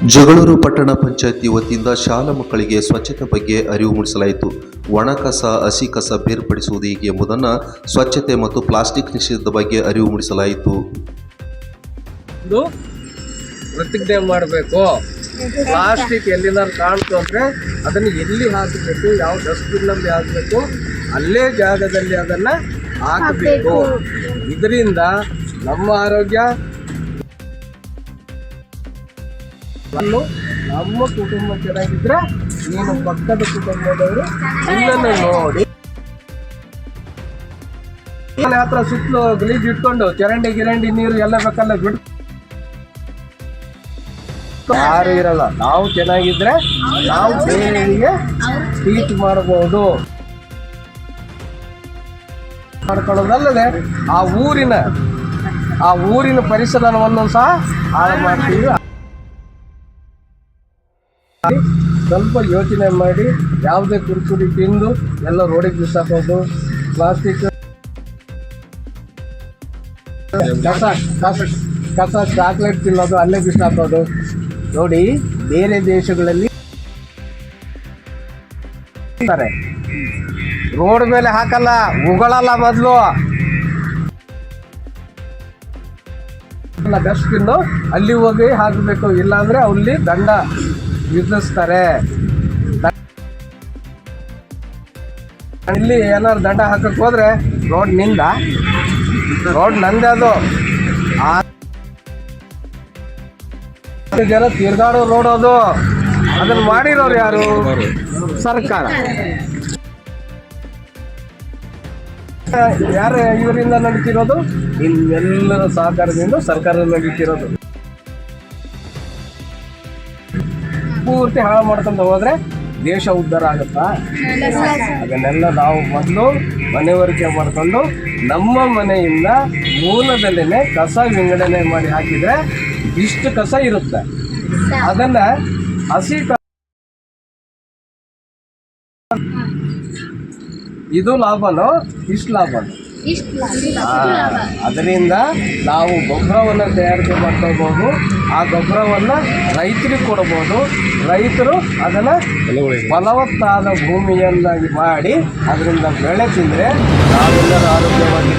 ಜಗಳೂರು ಪಟ್ಟಣ ಪಂಚಾಯಿತಿ ವತಿಯಿಂದ ಶಾಲಾ ಮಕ್ಕಳಿಗೆ ಸ್ವಚ್ಛತೆ ಬಗ್ಗೆ ಅರಿವು ಮೂಡಿಸಲಾಯಿತು. ಒಣ ಕಸ, ಹಸಿ ಕಸ ಬೇರ್ಪಡಿಸುವುದು ಹೇಗೆ ಎಂಬುದನ್ನು, ಸ್ವಚ್ಛತೆ ಮತ್ತು ಪ್ಲಾಸ್ಟಿಕ್ ನಿಷೇಧದ ಬಗ್ಗೆ ಅರಿವು ಮೂಡಿಸಲಾಯಿತು. ಪ್ರತಿಜ್ಞೆ ಮಾಡಬೇಕು. ಪ್ಲಾಸ್ಟಿಕ್ ಎಲ್ಲಿಂದ ಕಾಣ್ತು ಅಂದ್ರೆ ಅದನ್ನು ಎಲ್ಲಿ ಹಾಕಬೇಕು, ಯಾವ ಡಸ್ಟ್ಬಿನ್ನಲ್ಲಿ ಹಾಕಬೇಕು, ಅಲ್ಲೇ ಜಾಗದಲ್ಲಿ ಅದನ್ನ ಹಾಕಬೇಕು. ಇದರಿಂದ ನಮ್ಮ ಆರೋಗ್ಯ, ನಮ್ಮ ಕುಟುಂಬ ಚೆನ್ನಾಗಿದ್ರೆ ನೀನು ಪಕ್ಕದ ಕುಟುಂಬದವರು ನಿನ್ನನ್ನು ನೋಡಿ ಹತ್ರ ಸುತ್ತಲೂ ಗಲೀಜ್ ಇಟ್ಕೊಂಡು ಚರಂಡಿ ನೀರು ಎಲ್ಲ ಬೇಕಲ್ಲ ಬಿಟ್ಟು ಯಾರು ಇರಲ್ಲ. ನಾವು ಚೆನ್ನಾಗಿದ್ರೆ ನಾವು ಬೇರೆಯವರಿಗೆ ಟೀಚ್ ಮಾಡಬಹುದು. ಮಾಡ್ಕೊಳ್ಳೋದಲ್ಲದೆ ಆ ಊರಿನ ಪರಿಸರವನ್ನು ಸಹ ಹಾಳು ಮಾಡ್ತೀವಿ. ಸ್ವಲ್ಪ ಯೋಚನೆ ಮಾಡಿ, ಯಾವುದೇ ಕುರ್ಕುರಿ ತಿಂದು ಎಲ್ಲ ರೋಡಿಗೆ ಬಿಸಾಕೋದು, ಪ್ಲಾಸ್ಟಿಕ್ ಕಸ ಚಾಕ್ಲೇಟ್ ತಿನ್ನೋದು ಅಲ್ಲೇ ಬಿಸಾಕೋದು ನೋಡಿ. ಬೇರೆ ದೇಶಗಳಲ್ಲಿ ರೋಡ್ ಮೇಲೆ ಹಾಕಲ್ಲ, ಉಗಳಲ್ಲ, ಮೊದಲು ಡಸ್ಟ್ಬಿನ್ನು ಅಲ್ಲಿ ಹೋಗಿ ಹಾಕಬೇಕು. ಇಲ್ಲಾಂದ್ರೆ ಅಲ್ಲಿ ದಂಡ ವಿಧಿಸ್ತಾರೆ. ಇಲ್ಲಿ ಏನಾದ್ರು ದಂಡ ಹಾಕಕ್ ಹೋದ್ರೆ ರೋಡ್ ನಂದೆ. ಅದು ಜನ ತಿರ್ಗಾಡೋ ರೋಡ್ ಅದು. ಅದನ್ನ ಮಾಡಿರೋರು ಯಾರು? ಸರ್ಕಾರ. ಯಾರು ಇವರಿಂದ ನಡೀತಿರೋದು? ಇನ್ನೆಲ್ಲರ ಸಹಕಾರದಿಂದ ಸರ್ಕಾರ ನಡೀತಿರೋದು. ಪೂರ್ತಿ ಹಾಳು ಮಾಡ್ಕೊಂಡು ಹೋದ್ರೆ ದೇಶ ಉದ್ಧಾರ ಆಗುತ್ತಾ? ಅದನ್ನೆಲ್ಲ ನಾವು ಮೊದಲು ಮನೆಯವರಿಕೆ ಮಾಡ್ಕೊಂಡು ನಮ್ಮ ಮನೆಯಿಂದ ಮೂಲದಲ್ಲೇನೆ ಕಸ ವಿಂಗಡಣೆ ಮಾಡಿ ಹಾಕಿದ್ರೆ ಇಷ್ಟು ಕಸ ಇರುತ್ತೆ. ಅದನ್ನ ಹಸಿ ಇದು ಲಾಭನೋ ಇಷ್ಟು ಲಾಭನೋ? ಅದರಿಂದ ನಾವು ಗೊಬ್ಬರವನ್ನು ತಯಾರಿಕೆ ಮಾಡ್ಕೋಬಹುದು. ಆ ಗೊಬ್ಬರವನ್ನು ರೈತರಿಗೆ ಕೊಡಬಹುದು. ರೈತರು ಅದನ್ನು ಫಲವತ್ತಾದ ಭೂಮಿಯನ್ನಾಗಿ ಮಾಡಿ ಅದರಿಂದ ಬೆಳೆ ತಿಂದರೆ ನಾವೆಲ್ಲರೂ ಆರೋಗ್ಯವಾಗಿ